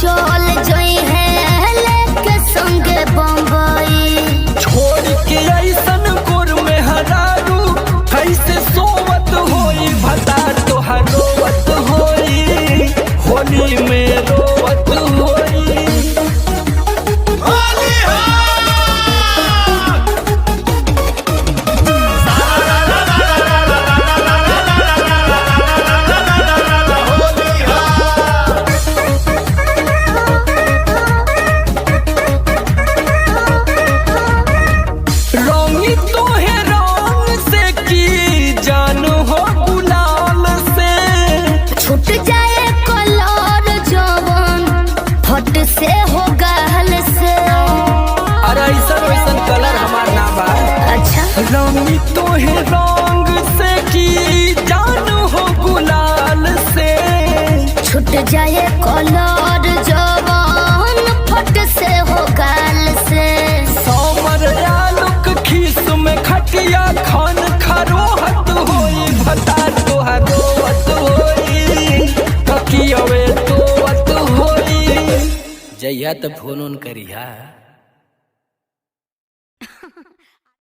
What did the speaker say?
चल जोई है लेके संगे बम्बई। छोड़ के ऐसन गोर में हरारू कैसे सोवत होई भता तोहार रोवत होई होली में रोवत होई। रंगी तोहे रंग से की जानू हो गुलाल से छूट जाए कलर जवन फट से हो गहल से। अरे ऐसन वैसन कलर हमार ना बा। अच्छा रंगी तोहे रंग से की जानू हो गुलाल से छूट जाए कलर जवन फट से हो गहल से। समर आलूक खीस में खटिया खान खरोहत होई भता तोहार रोवत होई तकियवे तोवत होई। जइया त फोन करिहा।